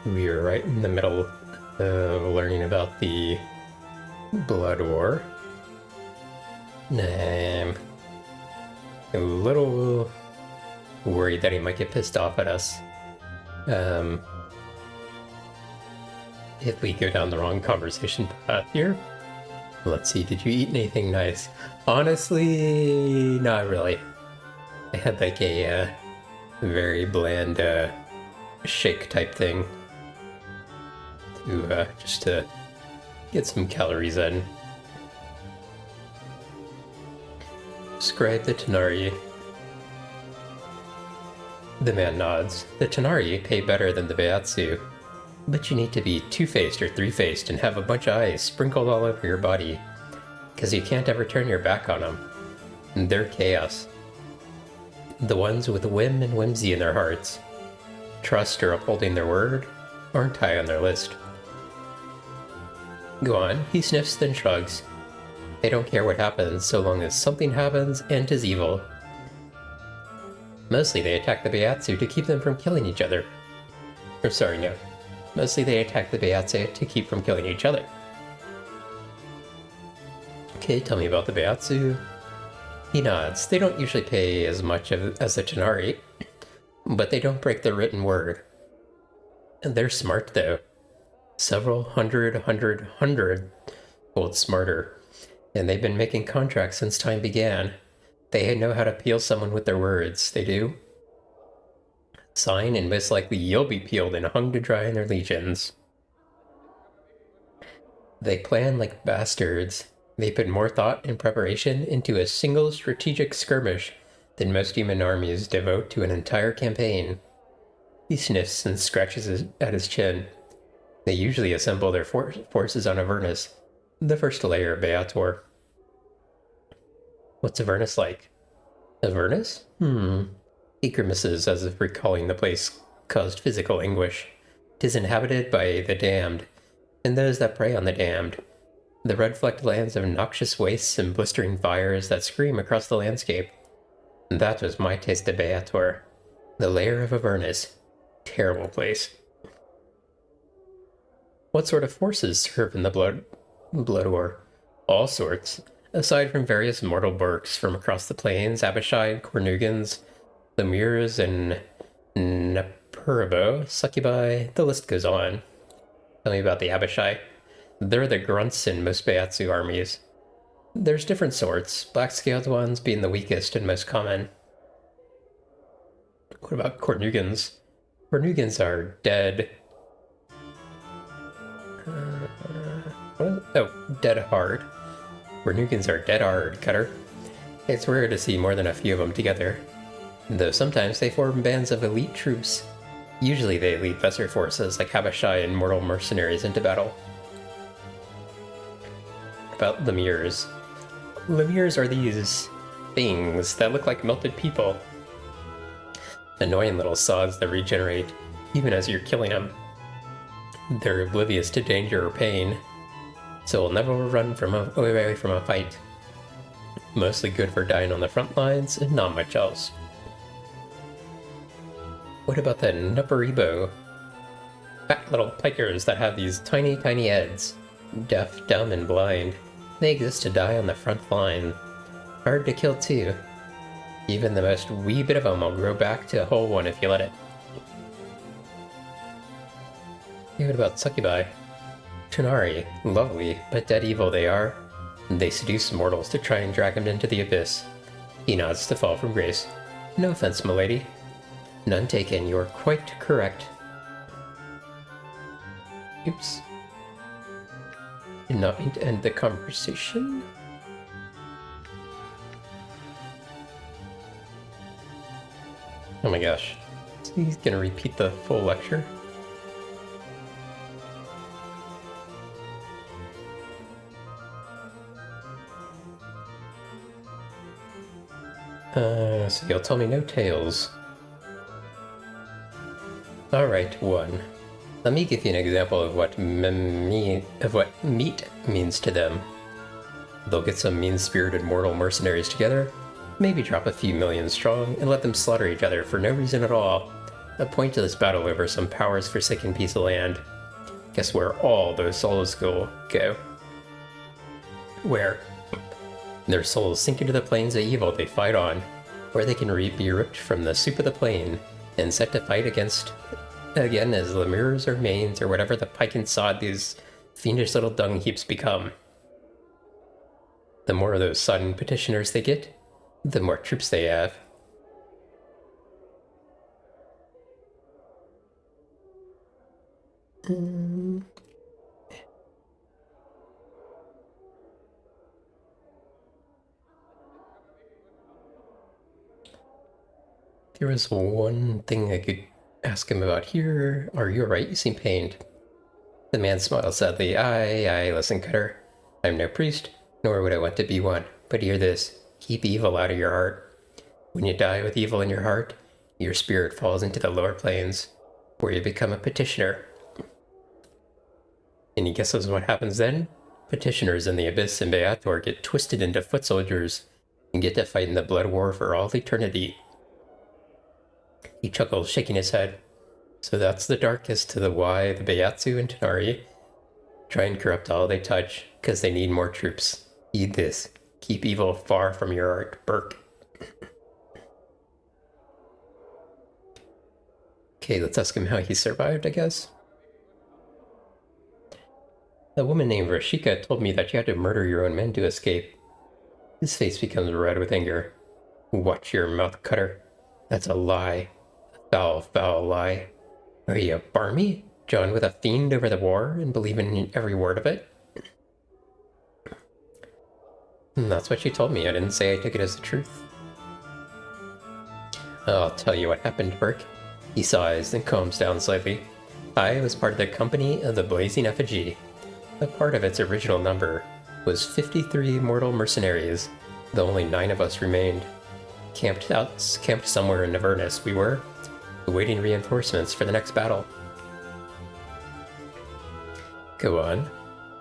We were right in the middle of learning about the Blood War. I'm a little worried that he might get pissed off at us if we go down the wrong conversation path here. Let's see, did you eat anything nice? Honestly, not really. I had like a very bland shake type thing to just to get some calories in. Describe the Tanari. The man nods. The Tanari pay better than the Byattsu, but you need to be two-faced or three-faced and have a bunch of eyes sprinkled all over your body, because you can't ever turn your back on them. They're chaos. The ones with whim and whimsy in their hearts, trust or upholding their word, aren't high on their list. Go on, he sniffs then shrugs. They don't care what happens so long as something happens and is evil. Mostly they attack the Byattsu to keep them from killing each other. Or sorry, no. Mostly they attack the Byattsu to keep from killing each other. Okay, tell me about the Byattsu. He nods. They don't usually pay as much as the Tanari, but they don't break their written word. And they're smart though. Several hundred-fold smarter. And they've been making contracts since time began. They know how to peel someone with their words. They do. Sign, and most likely you'll be peeled and hung to dry in their legions. They plan like bastards. They put more thought and preparation into a single strategic skirmish than most human armies devote to an entire campaign. He sniffs and scratches at his chin. They usually assemble their forces on Avernus, the first layer of Beator. What's Avernus like? Avernus? He grimaces as if recalling the place caused physical anguish. 'Tis inhabited by the damned, and those that prey on the damned. The red-flecked lands of noxious wastes and blistering fires that scream across the landscape. That was my taste of Beator. The lair of Avernus. Terrible place. What sort of forces serve in the Blood War? All sorts. Aside from various mortal Burks from across the plains, Abishai, Cornugans, Lemures, and Napurbo, Succubi, the list goes on. Tell me about the Abishai. They're the grunts in most Byattsu armies. There's different sorts, black-scaled ones being the weakest and most common. What about Cornugans? Cornugans are dead. Dead hard. Cornugans are dead hard, Cutter. It's rare to see more than a few of them together, though sometimes they form bands of elite troops. Usually they lead lesser forces like Abishai and mortal mercenaries into battle. About Lemures. Lemures are these things that look like melted people. Annoying little sods that regenerate even as you're killing them. They're oblivious to danger or pain, so will never run away from a fight. Mostly good for dying on the front lines and not much else. What about the Napuribo? Fat little pikers that have these tiny heads. Deaf, dumb, and blind. They exist to die on the front line. Hard to kill too. Even the most wee bit of them will grow back to a whole one if you let it. What about Succubi? Tanari, lovely, but dead evil they are. They seduce mortals to try and drag them into the abyss. He nods to fall from grace. No offense, milady. None taken, you're quite correct. Oops. Did not mean to end the conversation. Oh my gosh. So he's gonna repeat the full lecture? So you'll tell me no tales. Alright, 1. Let me give you an example of what meat means to them. They'll get some mean-spirited mortal mercenaries together, maybe drop a few million strong, and let them slaughter each other for no reason at all. a pointless battle over some power's forsaken piece of land. Guess where all those souls go? Where their souls sink into the plains of evil they fight on, where they can be ripped from the soup of the plain and set to fight against again as lemures or mains or whatever the pike and sod these fiendish little dung heaps become. The more of those sodden petitioners they get, the more troops they have. There was one thing I could ask him about here. Are you alright? You seem pained. The man smiled sadly. Aye, listen, Cutter. I'm no priest, nor would I want to be one. But hear this. Keep evil out of your heart. When you die with evil in your heart, your spirit falls into the lower planes, where you become a petitioner. Any guesses what happens then? Petitioners in the Abyss and Beator get twisted into foot soldiers and get to fight in the blood war for all eternity. He chuckles, shaking his head. So that's the darkest to the why the Beyatsu and Tanari try and corrupt all they touch, because they need more troops. Heed this. Keep evil far from your art, Burke. Okay, let's ask him how he survived, I guess. A woman named Rashika told me that you had to murder your own men to escape. His face becomes red with anger. Watch your mouth, Cutter. That's a lie. A foul lie. Are you barmy? John with a fiend over the war and believe in every word of it? That's what she told me. I didn't say I took it as the truth. I'll tell you what happened, Burke. He sighs and calms down slightly. I was part of the company of the Blazing Effigy. A part of its original number was 53 mortal mercenaries, though only 9 of us remained. Camped somewhere in Avernus, we were, awaiting reinforcements for the next battle. Go on.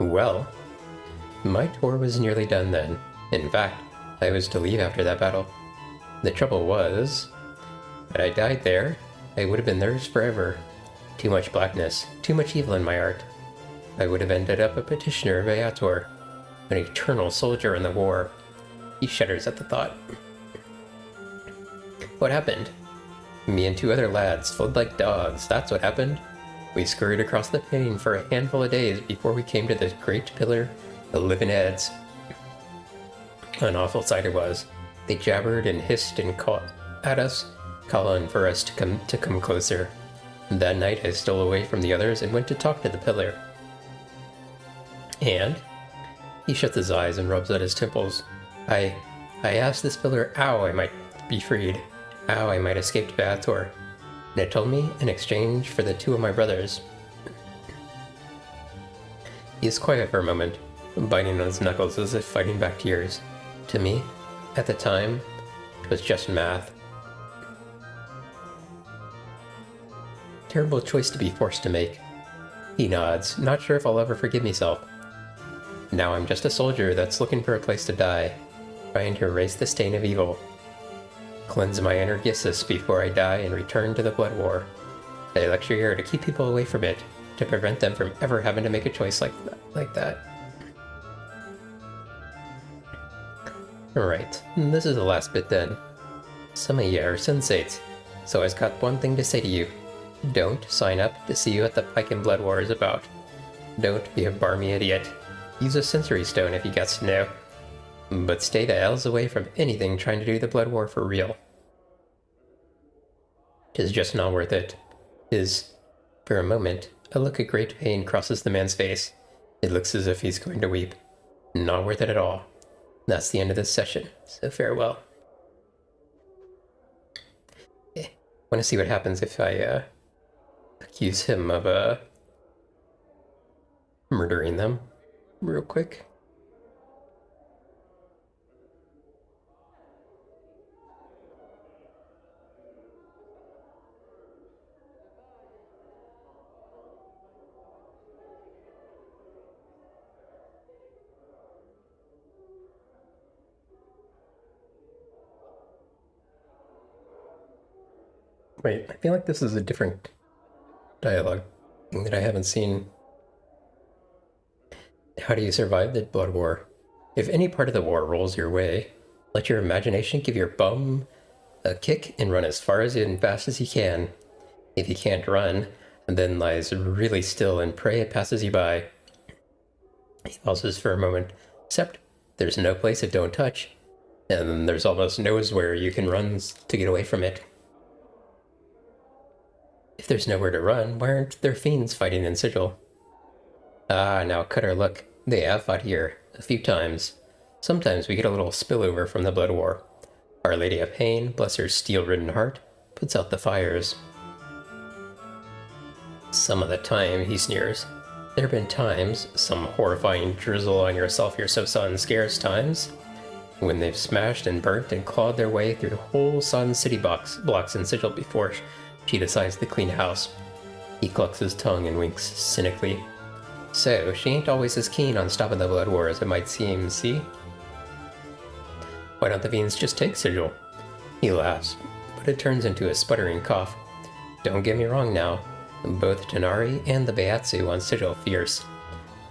Well, my tour was nearly done then. In fact, I was to leave after that battle. The trouble was, had I died there, I would have been theirs forever. Too much blackness, too much evil in my art. I would have ended up a petitioner of Beator, an eternal soldier in the war. He shudders at the thought. What happened? Me and 2 other lads fled like dogs, that's what happened. We scurried across the plain for a handful of days before we came to this great pillar of living heads. An awful sight it was. They jabbered and hissed and caught at us, calling for us to come closer. That night I stole away from the others and went to talk to the pillar. And? He shuts his eyes and rubs at his temples. I asked this pillar how I might be freed, how I might escape to Beator, and it told me in exchange for the 2 of my brothers. He is quiet for a moment, biting on his knuckles as if fighting back tears. To me, at the time, it was just math. Terrible choice to be forced to make. He nods, not sure if I'll ever forgive myself. Now I'm just a soldier that's looking for a place to die, trying to erase the stain of evil. Cleanse my inner Gissus before I die and return to the blood war. I lecture here to keep people away from it, to prevent them from ever having to make a choice like that. Alright, this is the last bit then. Some of you are sensates, so I've got one thing to say to you. Don't sign up to see what the Pike and Blood War is about. Don't be a barmy idiot. Use a sensory stone if you guts to know. But stay the elves away from anything trying to do the blood war for real. 'Tis just not worth it. For a moment, a look of great pain crosses the man's face. It looks as if he's going to weep. Not worth it at all. That's the end of this session, so farewell. I want to see what happens if I accuse him of murdering them real quick. Wait, I feel like this is a different dialogue that I haven't seen. How do you survive the blood war? If any part of the war rolls your way, let your imagination give your bum a kick and run as far as and fast as you can. If you can't run, then lies really still and pray it passes you by. He pauses for a moment, except there's no place it don't touch, and there's almost nowhere you can run to get away from it. If there's nowhere to run, why aren't there fiends fighting in Sigil? Ah, now Cutter, look, they have fought here, a few times. Sometimes we get a little spillover from the blood war. Our Lady of Pain, bless her steel-ridden heart, puts out the fires. Some of the time, he sneers. There have been times, some horrifying drizzle on yourself you're so sun scarce times, when they've smashed and burnt and clawed their way through whole Sun City blocks in Sigil before she decides to clean house. He clucks his tongue and winks cynically. So, she ain't always as keen on stopping the blood war as it might seem, see? Why don't the fiends just take Sigil? He laughs, but it turns into a sputtering cough. Don't get me wrong now. Both Tanari and the Baiatsu on Sigil fierce.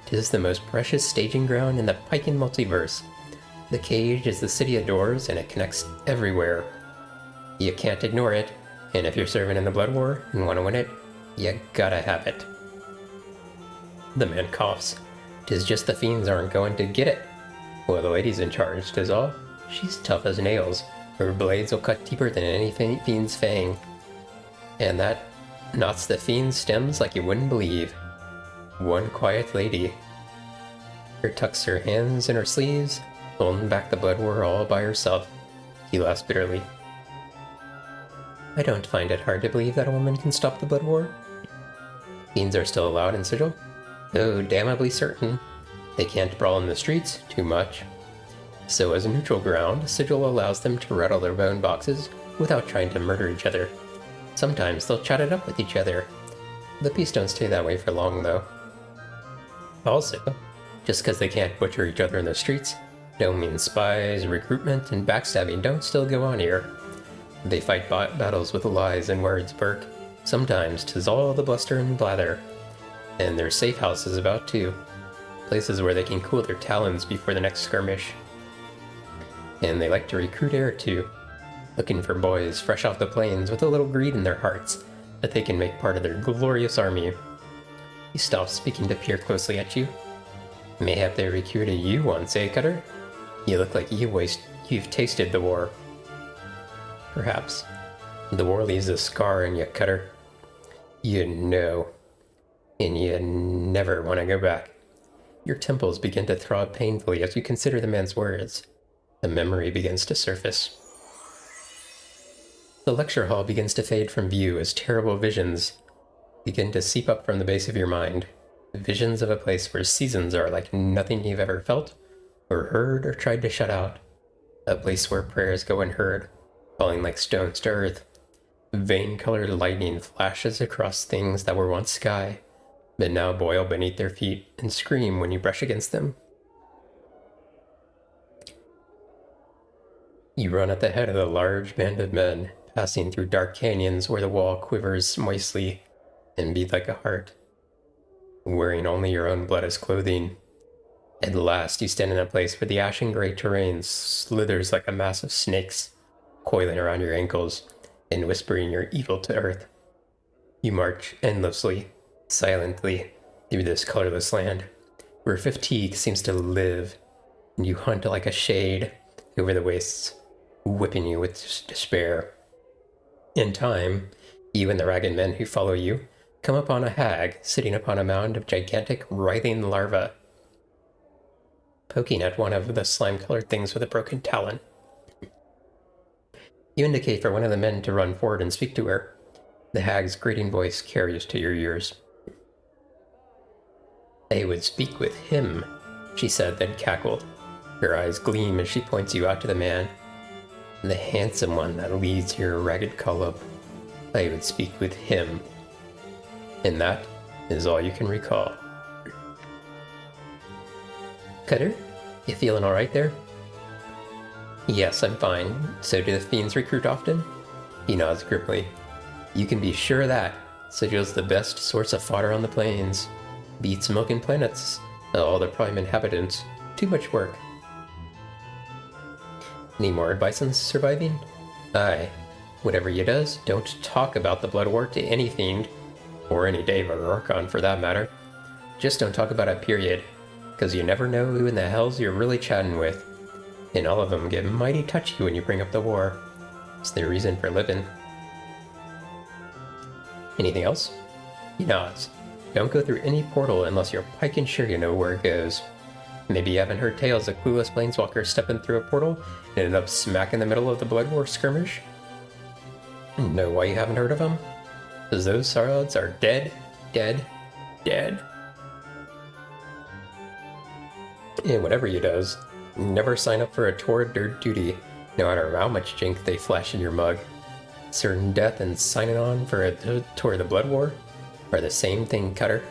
'Tis the most precious staging ground in the Piken multiverse. The cage is the city adores, and it connects everywhere. You can't ignore it, and if you're serving in the blood war and want to win it, you gotta have it. The man coughs. 'Tis just the fiends aren't going to get it. Well, the lady's in charge, 'tis all. She's tough as nails. Her blades will cut deeper than any fiend's fang. And that knots the fiend's stems like you wouldn't believe. One quiet lady. Her tucks her hands in her sleeves, holding back the blood war all by herself. He laughs bitterly. I don't find it hard to believe that a woman can stop the blood war. Fiends are still allowed in Sigil, though damnably certain. They can't brawl in the streets too much. So as a neutral ground, Sigil allows them to rattle their bone boxes without trying to murder each other. Sometimes they'll chat it up with each other. The peace don't stay that way for long, though. Also, just because they can't butcher each other in the streets, don't mean spies, recruitment, and backstabbing don't still go on here. They fight battles with lies and words, Burke. Sometimes 'tis all the bluster and blather. And there's safe houses about too. Places where they can cool their talons before the next skirmish. And they like to recruit air too. Looking for boys fresh off the plains with a little greed in their hearts that they can make part of their glorious army. He stops speaking to peer closely at you. Mayhap they recruited you once, eh, Cutter? You look like you've tasted the war. Perhaps. The war leaves a scar in you, Cutter. You know. And you never want to go back. Your temples begin to throb painfully as you consider the man's words. The memory begins to surface. The lecture hall begins to fade from view as terrible visions begin to seep up from the base of your mind. Visions of a place where seasons are like nothing you've ever felt, or heard, or tried to shut out. A place where prayers go unheard, falling like stones to earth. Vein-colored lightning flashes across things that were once sky, but now boil beneath their feet and scream when you brush against them. You run at the head of a large band of men, passing through dark canyons where the wall quivers moistly and beat like a heart, wearing only your own blood as clothing. At last, you stand in a place where the ashen gray terrain slithers like a mass of snakes, coiling around your ankles and whispering your evil to earth. You march endlessly, silently, through this colorless land, where fatigue seems to live, and you hunt like a shade over the wastes, whipping you with despair. In time, you and the ragged men who follow you come upon a hag sitting upon a mound of gigantic, writhing larvae, poking at one of the slime-colored things with a broken talon. You indicate for one of the men to run forward and speak to her. The hag's grating voice carries to your ears. I would speak with him, she said, then cackled. Her eyes gleam as she points you out to the man. The handsome one that leads your ragged column. I would speak with him. And that is all you can recall. Cutter, you feeling alright there? Yes, I'm fine. So do the fiends recruit often? He nods grimly. You can be sure of that. Sigil's the best source of fodder on the plains. Beats milking planets, all the prime inhabitants. Too much work. Any more advice on surviving? Aye. Whatever you does, don't talk about the blood war to any fiend, or any Dave or Archon for that matter. Just don't talk about it, period. Because you never know who in the hells you're really chatting with. And all of them get mighty touchy when you bring up the war. It's their reason for living. Anything else? He nods. Don't go through any portal unless you're piking sure you know where it goes. Maybe you haven't heard tales of clueless planeswalkers stepping through a portal and ended up smack in the middle of the Blood War skirmish? Know why you haven't heard of them? Because those Sarlods are dead, dead, dead. And whatever you does, never sign up for a tour of dirt duty, no matter how much jink they flash in your mug. Certain death and signing on for a tour of the Blood War are the same thing, Cutter.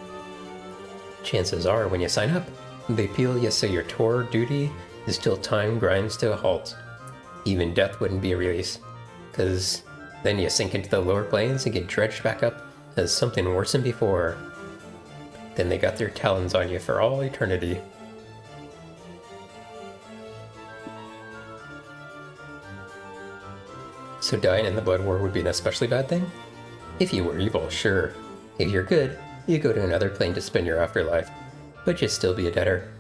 Chances are, when you sign up, they peel you so your tour duty is till time grinds to a halt. Even death wouldn't be a release, because then you sink into the lower planes and get dredged back up as something worse than before. Then they got their talons on you for all eternity. So dying in the Blood War would be an especially bad thing? If you were evil, sure. If you're good, you go to another plane to spend your afterlife, but you'd still be a debtor.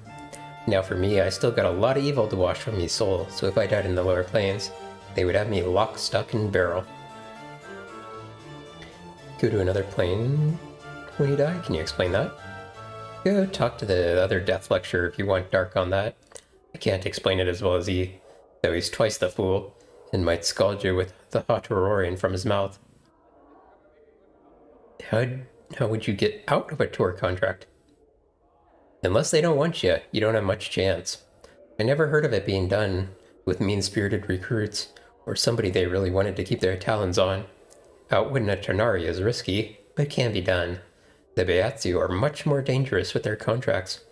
Now for me, I still got a lot of evil to wash from me soul, so if I died in the lower planes, they would have me locked, stuck, and barrel. Go to another plane when you die? Can you explain that? Go talk to the other death lecturer if you want dark on that. I can't explain it as well as he, though he's twice the fool, and might scald you with the hot Aurorian from his mouth. How would you get out of a tour contract? Unless they don't want you, you don't have much chance. I never heard of it being done with mean-spirited recruits, or somebody they really wanted to keep their talons on. Outwitting a Tarnari is risky, but can be done. The Beatsu are much more dangerous with their contracts.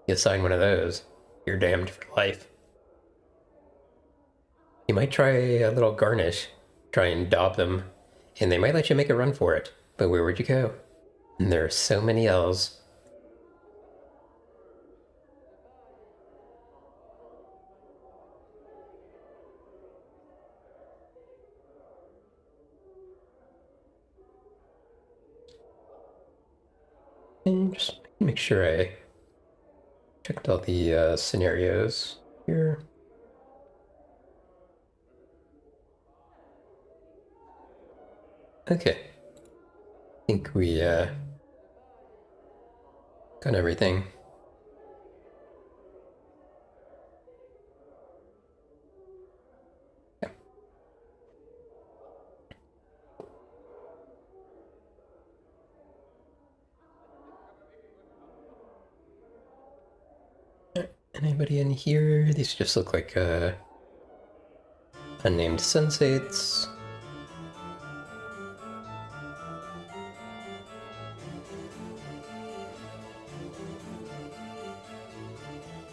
You sign one of those, you're damned for life. You might try a little garnish, try and daub them, and they might let you make a run for it, but where would you go? And there are so many L's. And just make sure I checked all the scenarios here. Okay. I think we got everything. Yeah. Anybody in here? These just look like unnamed sensates.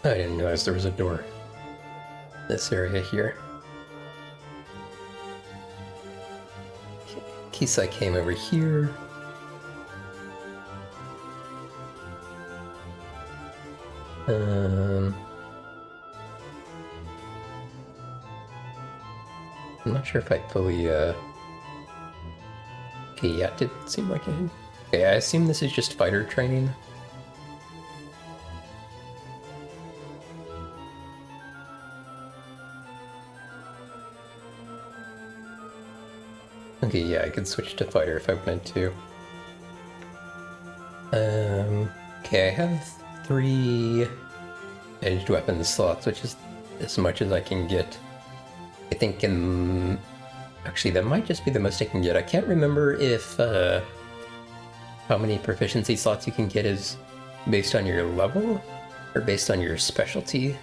I didn't realize there was a door in this area here. Kisai came over here. I'm not sure if I fully, okay, yeah, it did seem like it. Okay, I assume this is just fighter training. Okay, yeah, I could switch to fighter if I wanted to. Okay, I have 3 edged weapon slots, which is as much as I can get. I think actually that might just be the most I can get. I can't remember if how many proficiency slots you can get is based on your level or based on your specialty.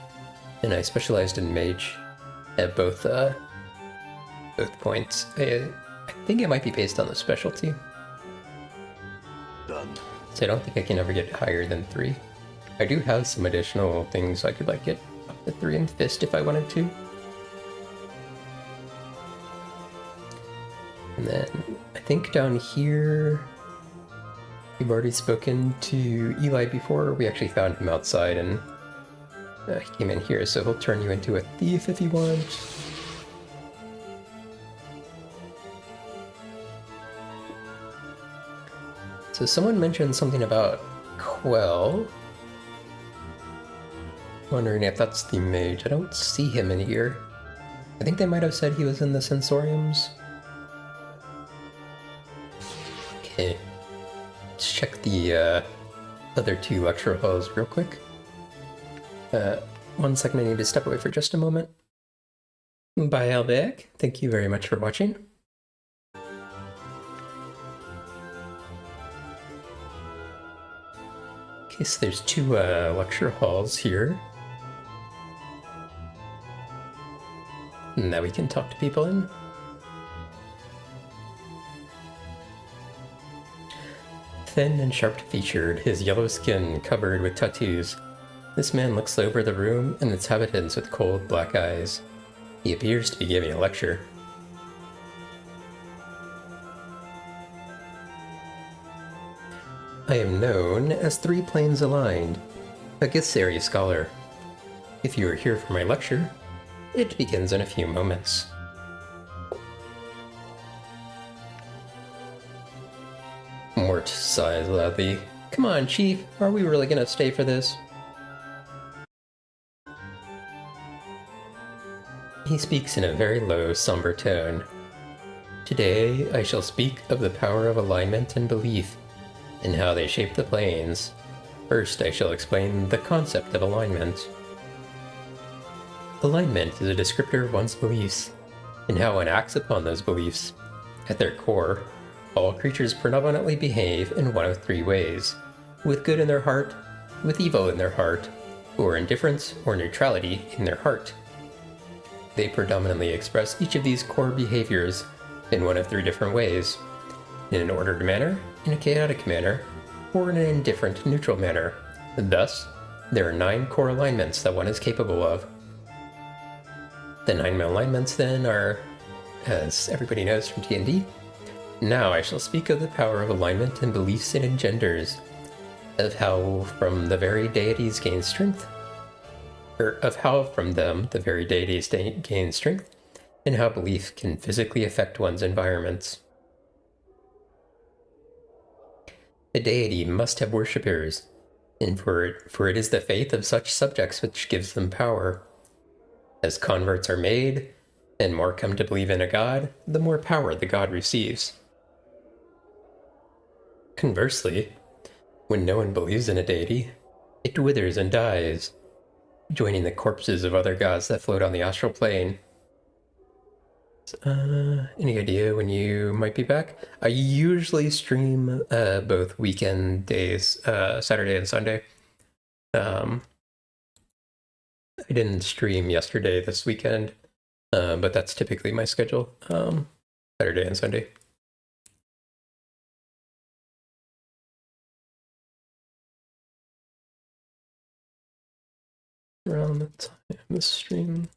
And I specialized in mage at both points. I think it might be based on the specialty. Done. So I don't think I can ever get higher than 3. I do have some additional things I could like get up to 3 in fist if I wanted to. And then I think down here, we've already spoken to Eli before. We actually found him outside and he came in here, so he'll turn you into a thief if you want. So someone mentioned something about Quell. Wondering if that's the mage. I don't see him in here. I think they might have said he was in the sensoriums. Okay. Let's check the other two lecture halls real quick. 1 second, I need to step away for just a moment. Bye, Albeck. Thank you very much for watching. Okay, so there's two lecture halls here that we can talk to people in. Thin and sharp-featured, his yellow skin covered with tattoos, this man looks over the room and its inhabitants with cold black eyes. He appears to be giving a lecture. I am known as 3 Planes Aligned, a Githsari scholar. If you are here for my lecture, it begins in a few moments. Mort sighs loudly. Come on, Chief, are we really gonna stay for this? He speaks in a very low, somber tone. Today, I shall speak of the power of alignment and belief, and how they shape the planes. First, I shall explain the concept of alignment. Alignment is a descriptor of one's beliefs, and how one acts upon those beliefs. At their core, all creatures predominantly behave in one of 3 ways: with good in their heart, with evil in their heart, or indifference or neutrality in their heart. They predominantly express each of these core behaviors in one of 3 different ways: in an ordered manner, in a chaotic manner, or in an indifferent neutral manner. Thus, there are 9 core alignments that one is capable of. The 9 alignments then are, as everybody knows from D&D, now I shall speak of the power of alignment and beliefs it engenders, of how from the very deities gain strength, or of how from them the very deities gain strength, and how belief can physically affect one's environments. A deity must have worshippers, and for it is the faith of such subjects which gives them power. As converts are made, and more come to believe in a god, the more power the god receives. Conversely, when no one believes in a deity, it withers and dies, joining the corpses of other gods that float on the astral plane. Any idea when you might be back? I usually stream both weekend days, Saturday and Sunday. I didn't stream yesterday this weekend, but that's typically my schedule, Saturday and Sunday. Around the time of the stream.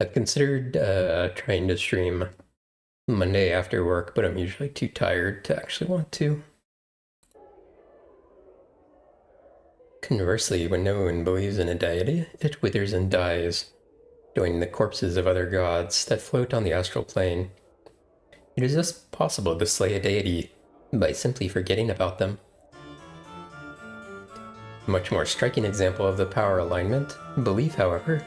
I've considered trying to stream Monday after work, but I'm usually too tired to actually want to. Conversely, when no one believes in a deity, it withers and dies, joining the corpses of other gods that float on the astral plane. It is thus possible to slay a deity by simply forgetting about them. A much more striking example of the power alignment, belief, however,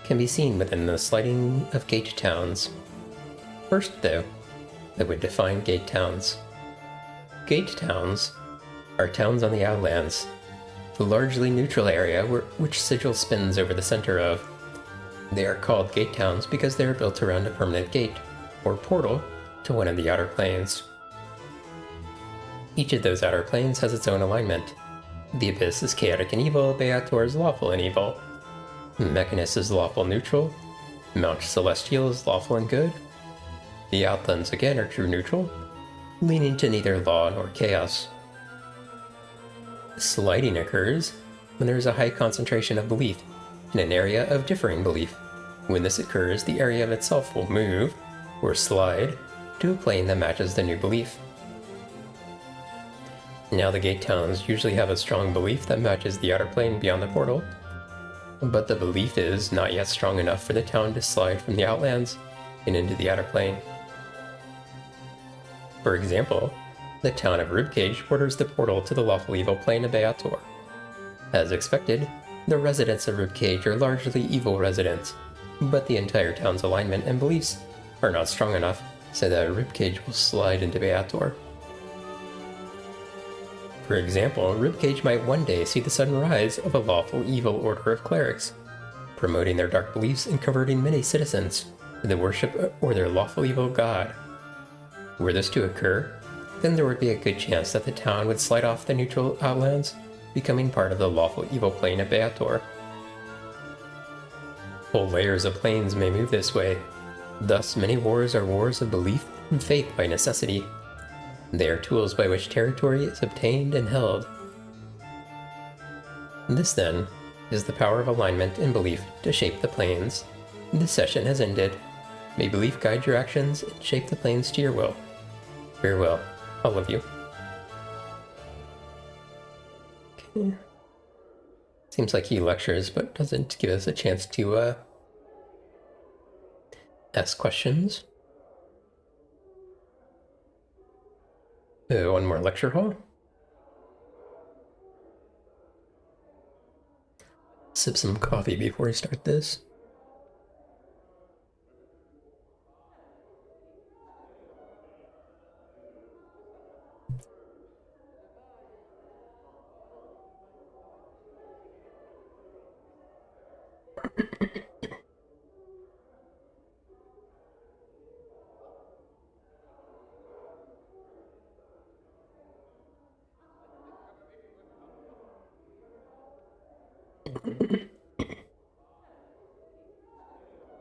can be seen within the slighting of gate towns. First, though, I would define gate towns. Gate towns are towns on the Outlands, the largely neutral area which Sigil spins over the center of. They are called gate towns because they are built around a permanent gate, or portal, to one of the outer planes. Each of those outer planes has its own alignment. The Abyss is chaotic and evil, Beator is lawful and evil. Mechanus is lawful neutral, Mount Celestial is lawful and good. The Outlands again are true neutral, leaning to neither law nor chaos. Sliding occurs when there is a high concentration of belief in an area of differing belief. When this occurs, the area of itself will move, or slide, to a plane that matches the new belief. Now the gate towns usually have a strong belief that matches the outer plane beyond the portal, but the belief is not yet strong enough for the town to slide from the outlands and into the outer plane. For example, the town of Ribcage borders the portal to the lawful evil plane of Beator. As expected, the residents of Ribcage are largely evil residents, but the entire town's alignment and beliefs are not strong enough so that Ribcage will slide into Beator. For example, Ribcage might one day see the sudden rise of a lawful evil order of clerics, promoting their dark beliefs and converting many citizens to the worship or their lawful evil god. Were this to occur, then there would be a good chance that the town would slide off the neutral outlands, becoming part of the lawful evil plane of Beator. Whole layers of planes may move this way. Thus, many wars are wars of belief and faith by necessity. They are tools by which territory is obtained and held. This, then, is the power of alignment and belief to shape the planes. This session has ended. May belief guide your actions and shape the planes to your will. Farewell, all of you. Okay. Seems like he lectures, but doesn't give us a chance to ask questions. One more lecture hall. Sip some coffee before we start this.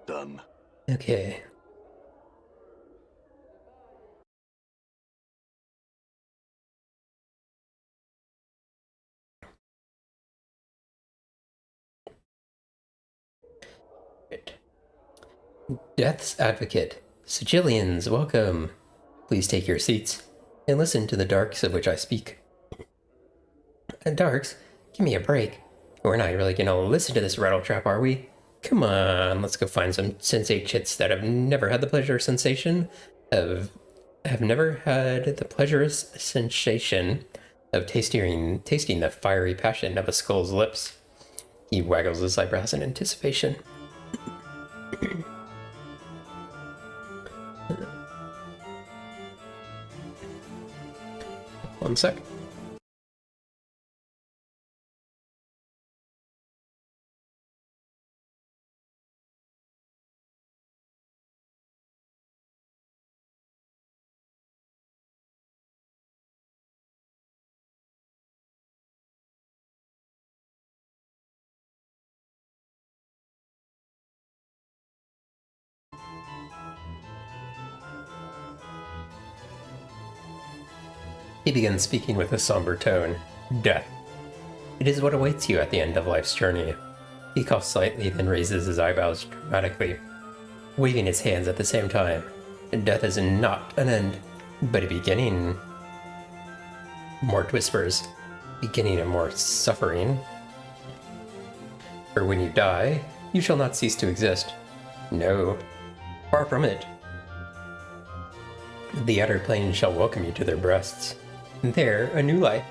Done. Okay. Right. Death's Advocate. Sicilians, welcome. Please take your seats and listen to the darks of which I speak. Darks? Give me a break. We're not really gonna listen to this rattletrap, are we? Come on, let's go find some sensei chits that have never had the pleasure sensation of never had the pleasurous sensation of tasting the fiery passion of a skull's lips. He waggles his eyebrows in anticipation. One sec. He begins speaking with a somber tone. Death. It is what awaits you at the end of life's journey. He coughs slightly, then raises his eyebrows dramatically, waving his hands at the same time. Death is not an end, but a beginning. Mort whispers, beginning of more suffering. For when you die, you shall not cease to exist. No, far from it. The outer plane shall welcome you to their breasts. There, a new life,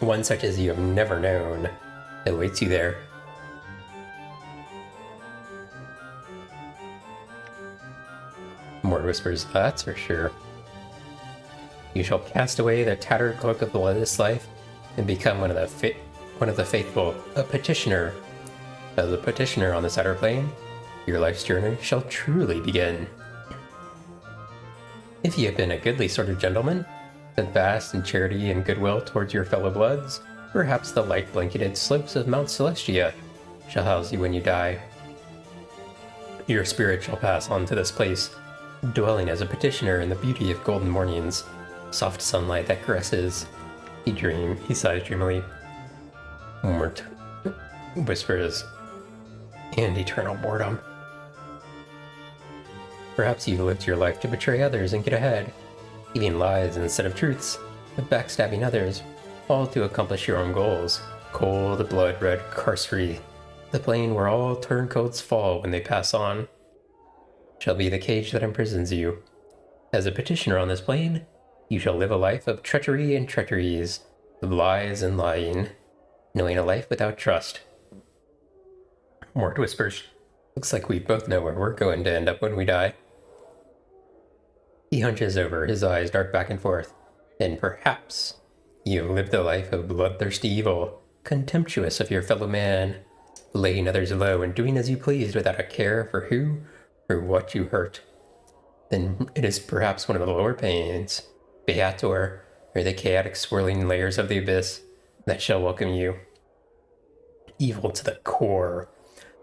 one such as you have never known, awaits you there. Mort whispers, that's for sure. You shall cast away the tattered cloak of this life and become one of the faithful, a petitioner. As a petitioner on this outer plane, your life's journey shall truly begin. If you have been a goodly sort of gentleman, steadfast in charity and goodwill towards your fellow bloods, perhaps the light-blanketed slopes of Mount Celestia shall house you when you die. Your spirit shall pass on to this place, dwelling as a petitioner in the beauty of golden mornings, soft sunlight that caresses, He sighs dreamily. Mort whispers, and eternal boredom. Perhaps you've lived your life to betray others and get ahead, giving lies instead of truths, but backstabbing others, all to accomplish your own goals. Cold, blood-red carcery, the plane where all turncoats fall when they pass on, shall be the cage that imprisons you. As a petitioner on this plane, you shall live a life of treachery and treacheries, of lies and lying, knowing a life without trust. Mort whispers, looks like we both know where we're going to end up when we die. He hunches over, his eyes dart back and forth. And perhaps you've lived a life of bloodthirsty evil, contemptuous of your fellow man, laying others low and doing as you pleased without a care for who or what you hurt. Then it is perhaps one of the lower pains, Beator, or the chaotic swirling layers of the abyss, that shall welcome you. Evil to the core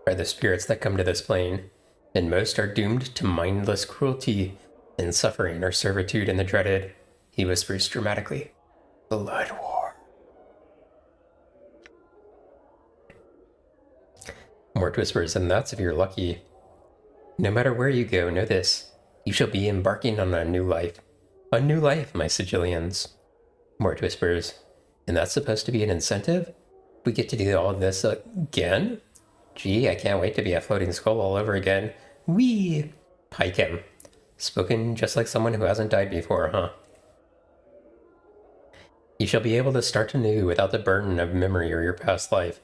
are the spirits that come to this plane, and most are doomed to mindless cruelty and suffering or servitude in the dreaded, he whispers dramatically, Blood War. Mort whispers, and that's if you're lucky. No matter where you go, know this, you shall be embarking on a new life. A new life, my Sigillians. Mort whispers, and that's supposed to be an incentive? We get to do all this again? Gee, I can't wait to be a floating skull all over again. Whee! Pike him. Spoken just like someone who hasn't died before, huh? You shall be able to start anew without the burden of memory or your past life.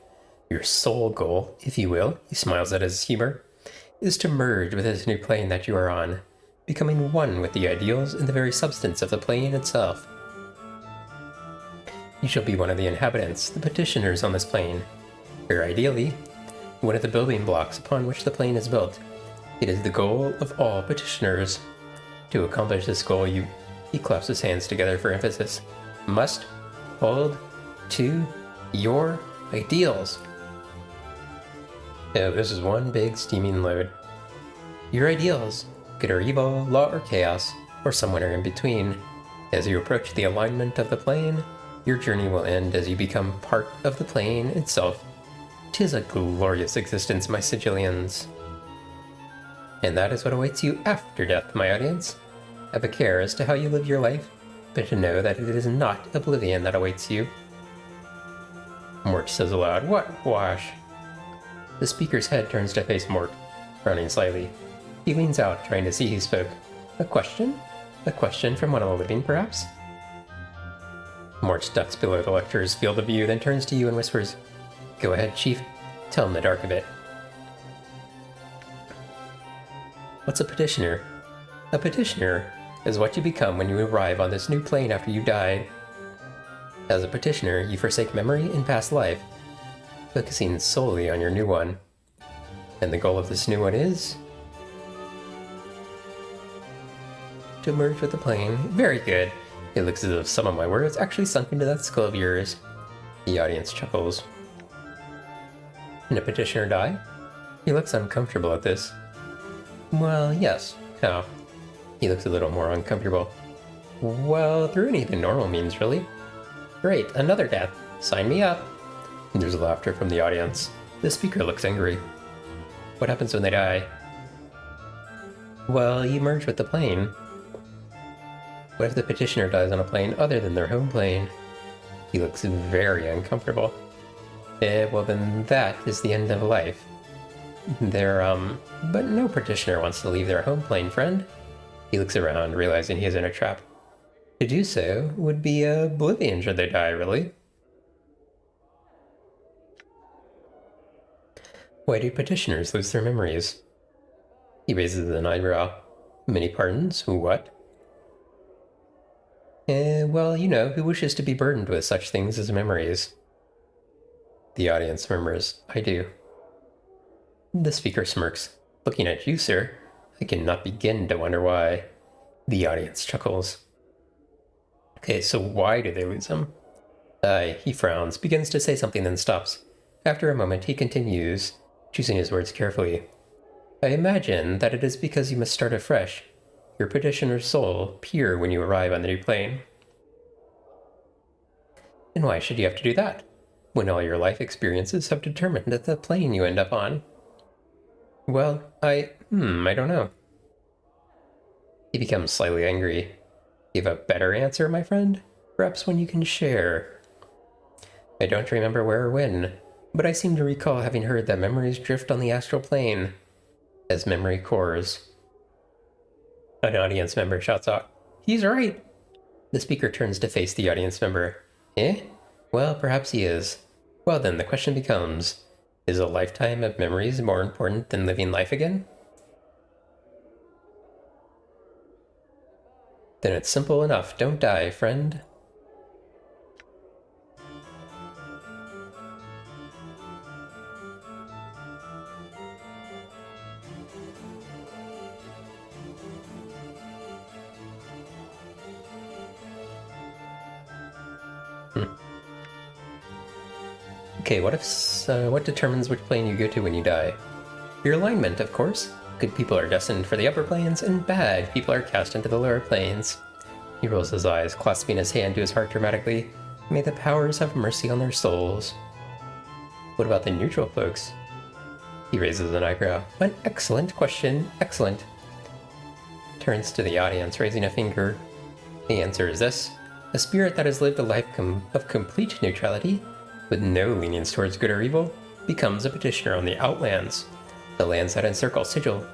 Your sole goal, if you will, he smiles at his humor, is to merge with this new plane that you are on, becoming one with the ideals and the very substance of the plane itself. You shall be one of the inhabitants, the petitioners on this plane, or ideally, one of the building blocks upon which the plane is built. It is the goal of all petitioners. To accomplish this goal, he claps his hands together for emphasis, must hold to your ideals. Oh, this is one big steaming load. Your ideals, good or evil, law or chaos, or somewhere in between. As you approach the alignment of the plane, your journey will end as you become part of the plane itself. 'Tis a glorious existence, my Sigillians. And that is what awaits you after death, my audience. Have a care as to how you live your life, but to know that it is not oblivion that awaits you. Mort says aloud, what wash? The speaker's head turns to face Mort, frowning slightly. He leans out, trying to see who spoke. A question? A question from one of the living, perhaps? Mort ducks below the lecturer's field of view, then turns to you and whispers, Go ahead, Chief. Tell him the dark of it. What's a petitioner? A petitioner is what you become when you arrive on this new plane after you die. As a petitioner, you forsake memory and past life, focusing solely on your new one. And the goal of this new one is to merge with the plane. Very good. It looks as if some of my words actually sunk into that skull of yours. The audience chuckles. And a petitioner die? He looks uncomfortable at this. Well, yes. How? He looks a little more uncomfortable. Well, through anything normal means, really. Great, another death. Sign me up. And there's laughter from the audience. The speaker looks angry. What happens when they die? Well, you merge with the plane. What if the petitioner dies on a plane other than their home plane? He looks very uncomfortable. Well then that is the end of life. But no petitioner wants to leave their home plane, friend. He looks around, realizing he is in a trap. To do so would be oblivion should they die, really. Why do petitioners lose their memories? He raises an eyebrow. Many pardons? What? Well, you know, who wishes to be burdened with such things as memories? The audience murmurs, I do. The speaker smirks. Looking at you, sir, I cannot begin to wonder why. The audience chuckles. Okay, so why do they lose them? He frowns, begins to say something, then stops. After a moment, he continues, choosing his words carefully. I imagine that it is because you must start afresh, your petitioner's soul pure when you arrive on the new plane. And why should you have to do that, when all your life experiences have determined the plane you end up on? Well, I don't know. He becomes slightly angry. You have a better answer, my friend? Perhaps one you can share. I don't remember where or when, but I seem to recall having heard that memories drift on the astral plane as memory cores. An audience member shouts out, "He's right!" The speaker turns to face the audience member. Eh? Well, perhaps he is. Well then, the question becomes, is a lifetime of memories more important than living life again? Then it's simple enough. Don't die, friend. Okay, what determines which plane you go to when you die? Your alignment, of course. Good people are destined for the upper planes, and bad people are cast into the lower planes. He rolls his eyes, clasping his hand to his heart dramatically. May the powers have mercy on their souls. What about the neutral folks? He raises an eyebrow. An excellent question. Excellent. Turns to the audience, raising a finger. The answer is this. A spirit that has lived a life of complete neutrality, with no leanings towards good or evil, becomes a petitioner on the Outlands, the lands that encircle Sigil.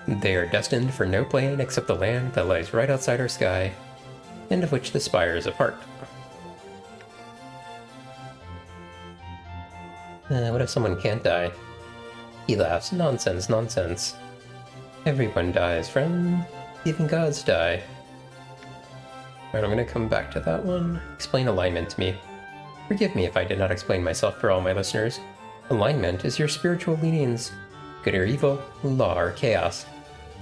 They are destined for no plane except the land that lies right outside our sky, and of which the spire is a part. What if someone can't die? He laughs. Nonsense, nonsense. Everyone dies, friend. Even gods die. Alright, I'm gonna come back to that one. Explain alignment to me. Forgive me if I did not explain myself for all my listeners. Alignment is your spiritual leanings. Good or evil, law or chaos.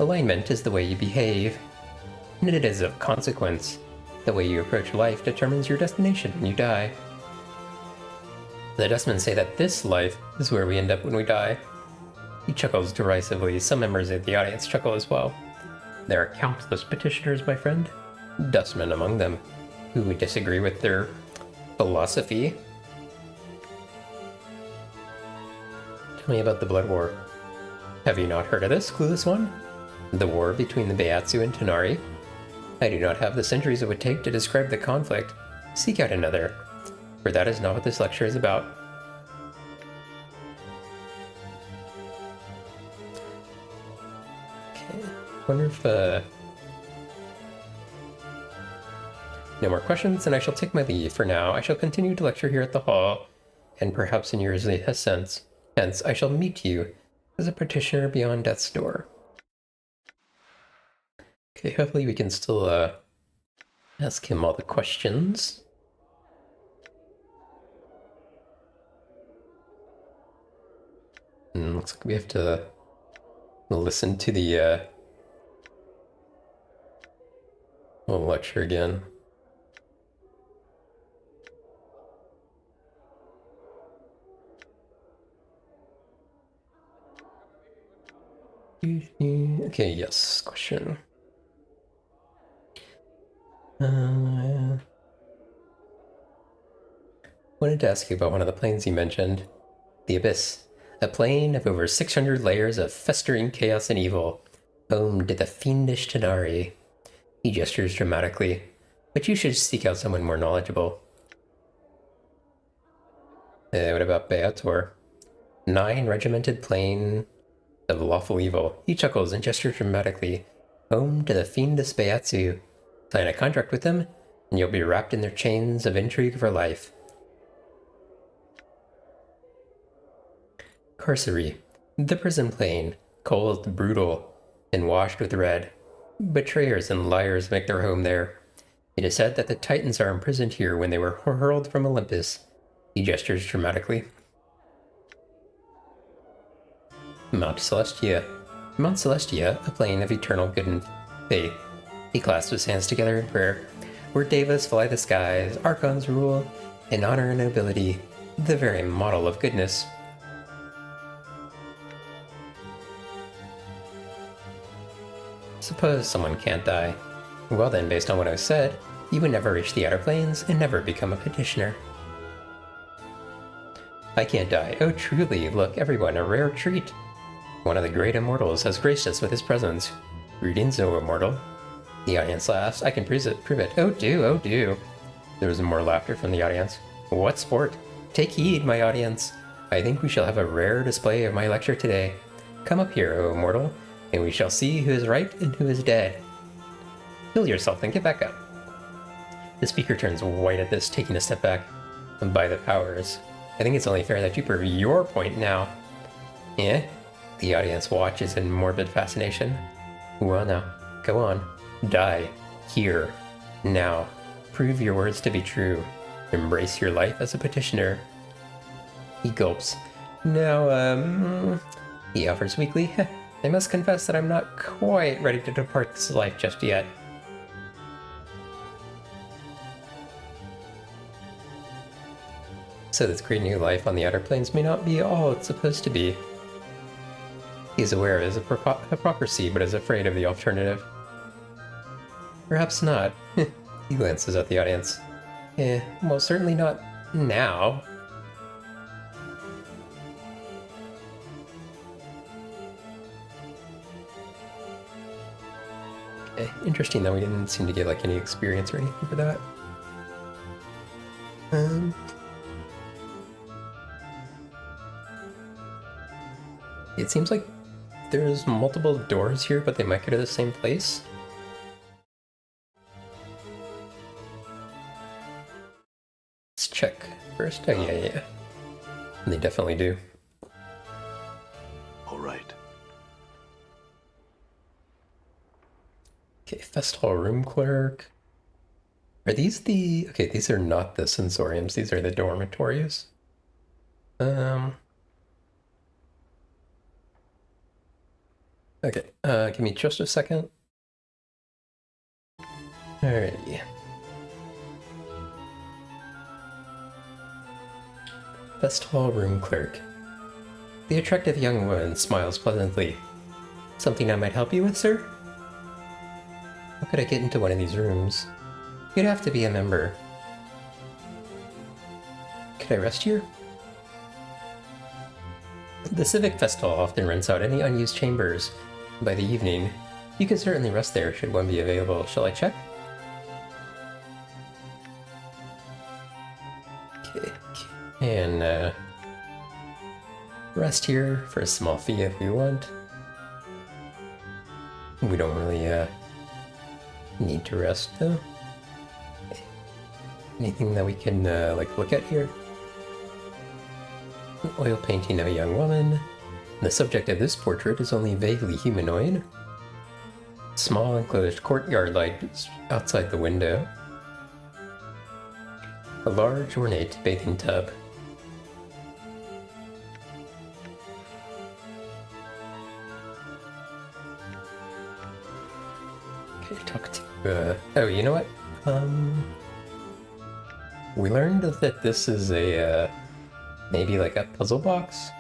Alignment is the way you behave. And it is of consequence. The way you approach life determines your destination when you die. The Dustmen say that this life is where we end up when we die. He chuckles derisively. Some members of the audience chuckle as well. There are countless petitioners, my friend. Dustmen among them, who would disagree with their philosophy. Tell me about the Blood War. Have you not heard of this, clueless one? The war between the Beiatsu and Tanari? I do not have the centuries it would take to describe the conflict. Seek out another, for that is not what this lecture is about. Okay, wonder if, no more questions, and I shall take my leave for now. I shall continue to lecture here at the hall, and perhaps in years hence, I shall meet you as a petitioner beyond death's door. Okay, hopefully we can still ask him all the questions. Looks like we have to listen to the whole lecture again. Okay, yes, question. Wanted to ask you about one of the planes you mentioned. The Abyss. A plane of over 600 layers of festering chaos and evil, home to the fiendish Tanari. He gestures dramatically, but you should seek out someone more knowledgeable. What about Beator? 9 regimented plane of lawful evil. He chuckles and gestures dramatically, home to the fiendish Beiatsu. Sign a contract with them, and you'll be wrapped in their chains of intrigue for life. Carcery. The prison plane, cold, brutal, and washed with red. Betrayers and liars make their home there. It is said that the Titans are imprisoned here when they were hurled from Olympus. He gestures dramatically. Mount Celestia. Mount Celestia, a plane of eternal good and faith. He clasps his hands together in prayer, where devas fly the skies, archons rule, in honor and nobility, the very model of goodness. Suppose someone can't die. Well then, based on what I've said, you would never reach the outer planes and never become a petitioner. I can't die. Oh, truly, look, everyone, a rare treat. One of the great immortals has graced us with his presence. Greetings, O immortal. The audience laughs. I can prove it. Oh, do, oh, do. There was more laughter from the audience. What sport? Take heed, my audience. I think we shall have a rare display of my lecture today. Come up here, O immortal, and we shall see who is right and who is dead. Heal yourself and get back up. The speaker turns white at this, taking a step back. By the powers. I think it's only fair that you prove your point now. Yeah? The audience watches in morbid fascination. Well now, go on. Die. Here. Now. Prove your words to be true. Embrace your life as a petitioner. He gulps. Now, he offers weakly. I must confess that I'm not quite ready to depart this life just yet. So this great new life on the outer planes may not be all it's supposed to be. He's aware of his hypocrisy, but is afraid of the alternative. Perhaps not. He glances at the audience. Well, certainly not now. Interesting that we didn't seem to get like any experience or anything for that. It seems like there's multiple doors here, but they might go to the same place. Let's check first. Oh, yeah. They definitely do. All right. Okay, Fest Hall Room Clerk. Are these the... Okay, these are not the sensoriums. These are the dormitories. Okay, give me just a second. Alrighty. Fest Hall Room Clerk. The attractive young woman smiles pleasantly. Something I might help you with, sir? How could I get into one of these rooms? You'd have to be a member. Could I rest here? The Civic Festival often rents out any unused chambers. By the evening, you could certainly rest there should one be available. Shall I check? Okay, and rest here for a small fee if we want. We don't really need to rest though. Anything that we can like look at here? An oil painting of a young woman. The subject of this portrait is only vaguely humanoid. Small enclosed courtyard light outside the window. A large ornate bathing tub. Okay, talk to... oh, you know what? We learned that this is a, maybe like a puzzle box?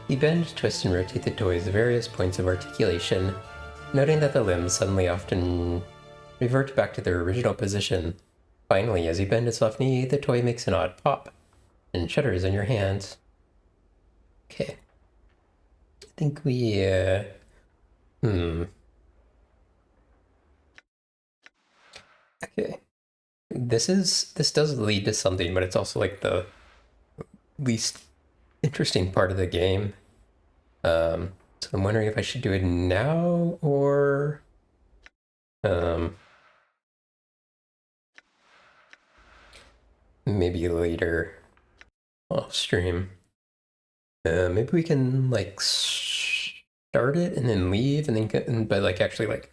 You bend, twist, and rotate the toy's various points of articulation, noting that the limbs suddenly often revert back to their original position. Finally, as you bend its left knee, the toy makes an odd pop and shudders in your hands. Okay. I think we, Okay. This does lead to something, but it's also like the least interesting part of the game. So I'm wondering if I should do it now or maybe later off stream. Maybe we can like start it and then leave and then but like actually like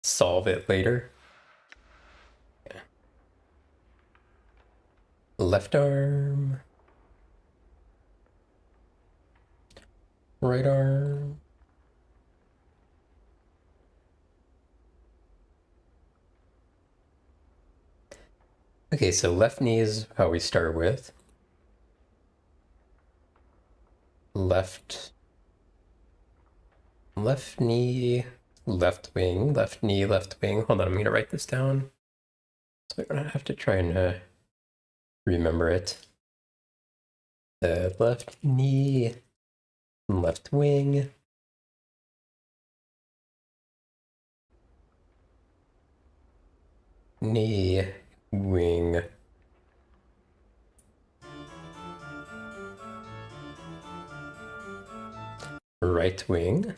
solve it later. Yeah. Left arm. Right arm. Okay, so left knee is how we start with. Left Left knee, left wing, left knee, left wing. Hold on, I'm gonna write this down. So I don't have to try and remember it. Left knee, left wing. Knee, wing. Right wing.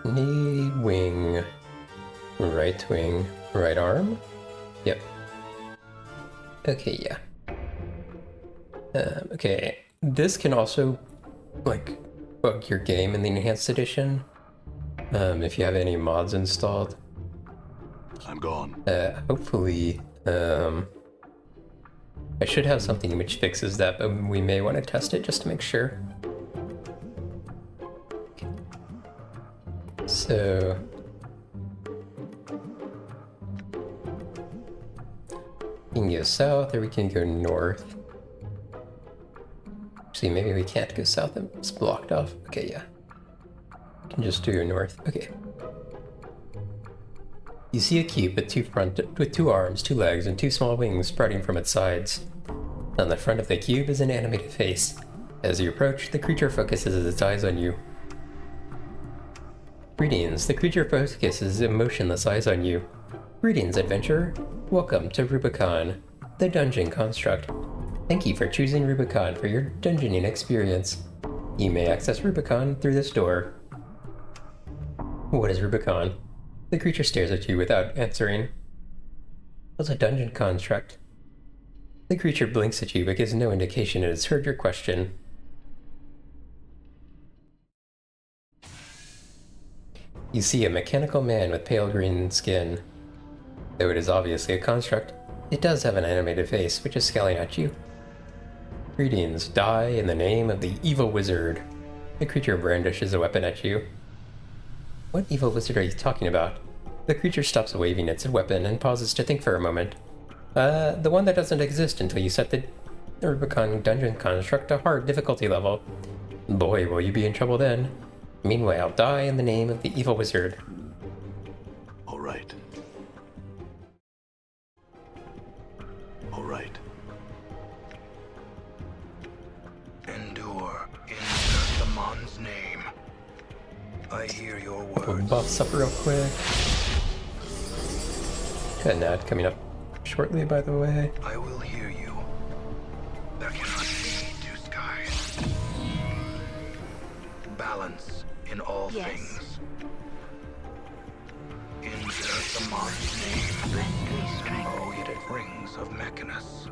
Knee, wing, right wing, right arm. Yep. Okay, yeah. Okay, this can also, like, bug your game in the Enhanced Edition. If you have any mods installed. I'm gone. Hopefully, I should have something which fixes that, but we may want to test it just to make sure. So... we can go south, or we can go north. Actually, maybe we can't go south, it's blocked off. Okay, yeah. We can just do north. Okay. You see a cube with two arms, two legs, and two small wings sprouting from its sides. On the front of the cube is an animated face. As you approach, the creature focuses its eyes on you. Greetings, the creature focuses emotionless eyes on you. Greetings, adventurer. Welcome to Rubicon, the dungeon construct. Thank you for choosing Rubicon for your dungeoning experience. You may access Rubicon through this door. What is Rubicon? The creature stares at you without answering. What's a dungeon construct? The creature blinks at you but gives no indication it has heard your question. You see a mechanical man with pale green skin. Though it is obviously a construct, it does have an animated face which is scowling at you. Greetings, die in the name of the evil wizard. The creature brandishes a weapon at you. What evil wizard are you talking about? The creature stops waving its weapon and pauses to think for a moment. The one that doesn't exist until you set the Rubicon dungeon construct to hard difficulty level. Boy, will you be in trouble then. Meanwhile, die in the name of the evil wizard. All right. All right. Endure in Saman's name. I hear your We'll words. buff up real quick. Got an ad coming up shortly, by the way. I will hear you. There cannot be two skies. Balance in all Yes. things. In Saman's name. Oh, yet it rings of Mechanus.